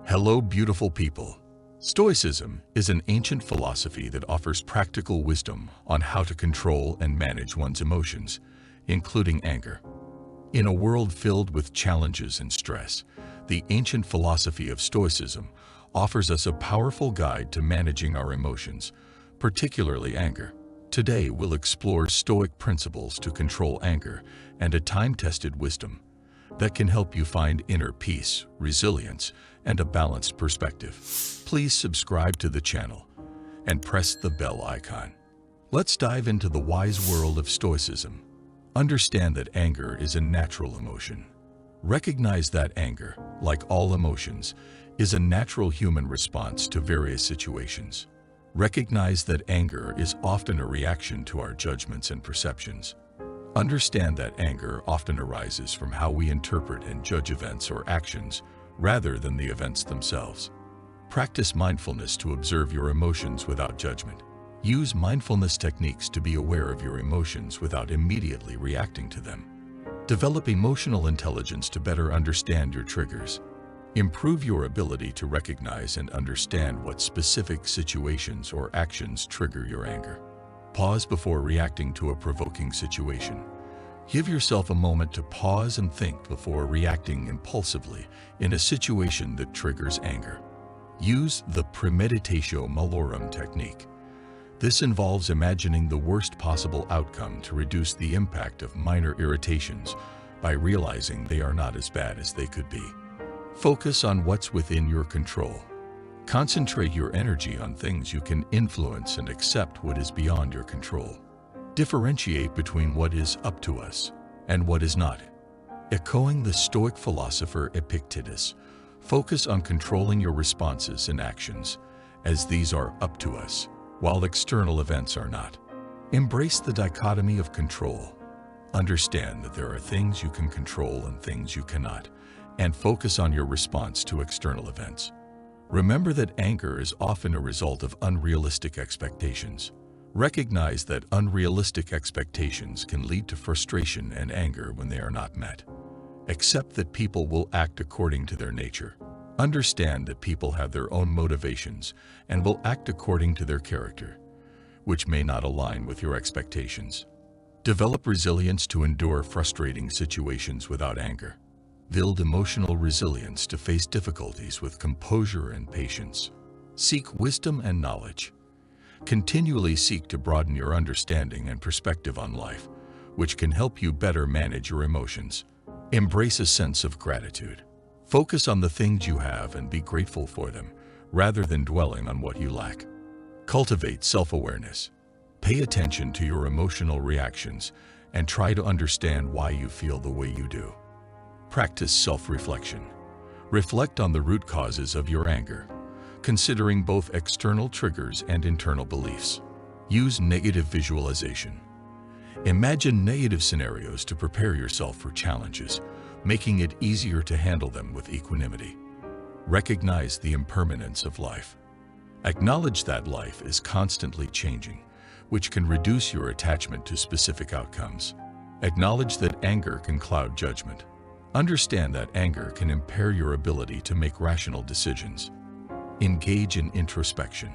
Hello, beautiful people. Stoicism is an ancient philosophy that offers practical wisdom on how to control and manage one's emotions, including anger. In a world filled with challenges and stress, the ancient philosophy of Stoicism offers us a powerful guide to managing our emotions, particularly anger. Today, we'll explore Stoic principles to control anger and a time-tested wisdom that can help you find inner peace, resilience, and a balanced perspective. Please subscribe to the channel and press the bell icon. Let's dive into the wise world of Stoicism. Understand that anger is a natural emotion. Recognize that anger, like all emotions, is a natural human response to various situations. Recognize that anger is often a reaction to our judgments and perceptions. Understand that anger often arises from how we interpret and judge events or actions rather than the events themselves. Practice mindfulness to observe your emotions without judgment. Use mindfulness techniques to be aware of your emotions without immediately reacting to them. Develop emotional intelligence to better understand your triggers. Improve your ability to recognize and understand what specific situations or actions trigger your anger. Pause before reacting to a provoking situation. Give yourself a moment to pause and think before reacting impulsively in a situation that triggers anger. Use the premeditatio malorum technique. This involves imagining the worst possible outcome to reduce the impact of minor irritations by realizing they are not as bad as they could be. Focus on what's within your control. Concentrate your energy on things you can influence and accept what is beyond your control. Differentiate between what is up to us and what is not. Echoing the Stoic philosopher Epictetus, focus on controlling your responses and actions, as these are up to us, while external events are not. Embrace the dichotomy of control. Understand that there are things you can control and things you cannot, and focus on your response to external events. Remember that anger is often a result of unrealistic expectations. Recognize that unrealistic expectations can lead to frustration and anger when they are not met. Accept that people will act according to their nature. Understand that people have their own motivations and will act according to their character, which may not align with your expectations. Develop resilience to endure frustrating situations without anger. Build emotional resilience to face difficulties with composure and patience. Seek wisdom and knowledge. Continually seek to broaden your understanding and perspective on life, which can help you better manage your emotions. Embrace a sense of gratitude. Focus on the things you have and be grateful for them, rather than dwelling on what you lack. Cultivate self-awareness. Pay attention to your emotional reactions and try to understand why you feel the way you do. Practice self-reflection. Reflect on the root causes of your anger, considering both external triggers and internal beliefs. Use negative visualization. Imagine negative scenarios to prepare yourself for challenges, making it easier to handle them with equanimity. Recognize the impermanence of life. Acknowledge that life is constantly changing, which can reduce your attachment to specific outcomes. Acknowledge that anger can cloud judgment. Understand that anger can impair your ability to make rational decisions. Engage in introspection.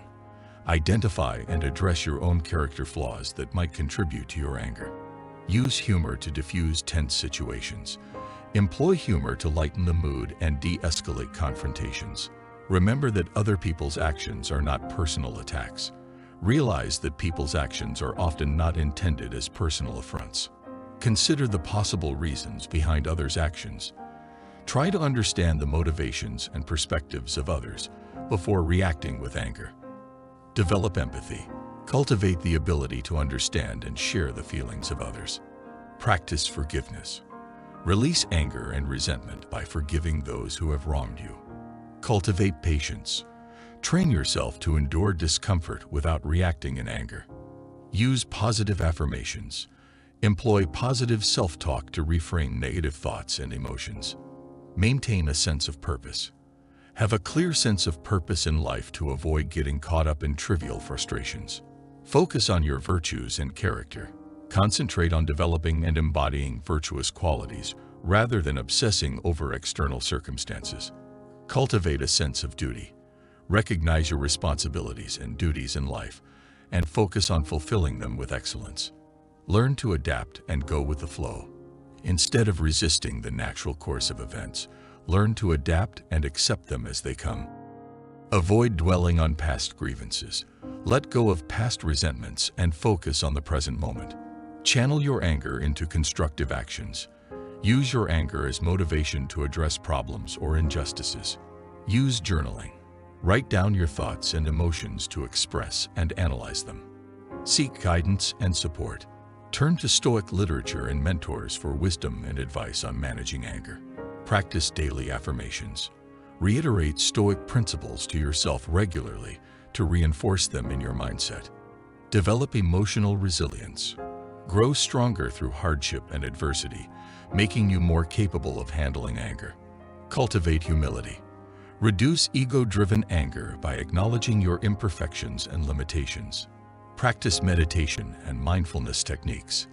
Identify and address your own character flaws that might contribute to your anger. Use humor to diffuse tense situations. Employ humor to lighten the mood and de-escalate confrontations. Remember that other people's actions are not personal attacks. Realize that people's actions are often not intended as personal affronts. Consider the possible reasons behind others' actions. Try to understand the motivations and perspectives of others before reacting with anger. Develop empathy. Cultivate the ability to understand and share the feelings of others. Practice forgiveness. Release anger and resentment by forgiving those who have wronged you. Cultivate patience. Train yourself to endure discomfort without reacting in anger. Use positive affirmations. Employ positive self-talk to reframe negative thoughts and emotions. Maintain a sense of purpose. Have a clear sense of purpose in life to avoid getting caught up in trivial frustrations. Focus on your virtues and character. Concentrate on developing and embodying virtuous qualities rather than obsessing over external circumstances. Cultivate a sense of duty. Recognize your responsibilities and duties in life, and focus on fulfilling them with excellence. Learn to adapt and go with the flow. Instead of resisting the natural course of events, learn to adapt and accept them as they come. Avoid dwelling on past grievances. Let go of past resentments and focus on the present moment. Channel your anger into constructive actions. Use your anger as motivation to address problems or injustices. Use journaling. Write down your thoughts and emotions to express and analyze them. Seek guidance and support. Turn to Stoic literature and mentors for wisdom and advice on managing anger. Practice daily affirmations. Reiterate Stoic principles to yourself regularly to reinforce them in your mindset. Develop emotional resilience. Grow stronger through hardship and adversity, making you more capable of handling anger. Cultivate humility. Reduce ego-driven anger by acknowledging your imperfections and limitations. Practice meditation and mindfulness techniques.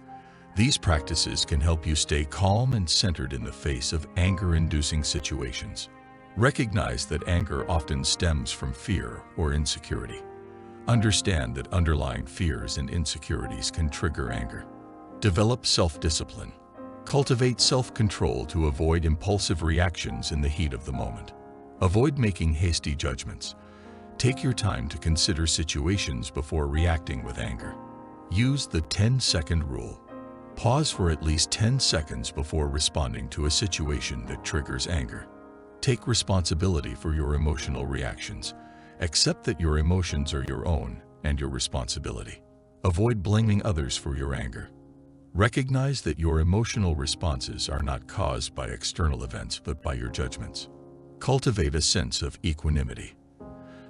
These practices can help you stay calm and centered in the face of anger-inducing situations. Recognize that anger often stems from fear or insecurity. Understand that underlying fears and insecurities can trigger anger. Develop self-discipline. Cultivate self-control to avoid impulsive reactions in the heat of the moment. Avoid making hasty judgments. Take your time to consider situations before reacting with anger. Use the 10-second rule. Pause for at least 10 seconds before responding to a situation that triggers anger. Take responsibility for your emotional reactions. Accept that your emotions are your own and your responsibility. Avoid blaming others for your anger. Recognize that your emotional responses are not caused by external events but by your judgments. Cultivate a sense of equanimity.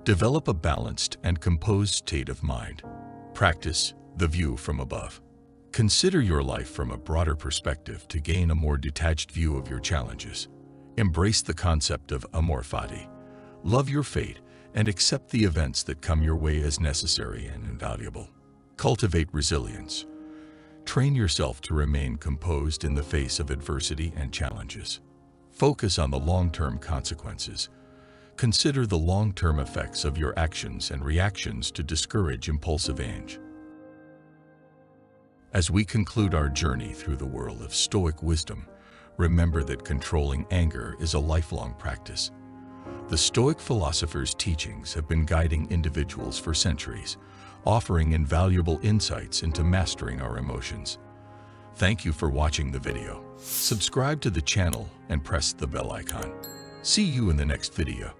Develop a balanced and composed state of mind. Practice the view from above. Consider your life from a broader perspective to gain a more detached view of your challenges. Embrace the concept of amor fati. Love your fate and accept the events that come your way as necessary and invaluable. Cultivate resilience. Train yourself to remain composed in the face of adversity and challenges. Focus on the long-term consequences. Consider the long-term effects of your actions and reactions to discourage impulsive anger. As we conclude our journey through the world of Stoic wisdom, remember that controlling anger is a lifelong practice. The Stoic philosophers' teachings have been guiding individuals for centuries, offering invaluable insights into mastering our emotions. Thank you for watching the video. Subscribe to the channel and press the bell icon. See you in the next video.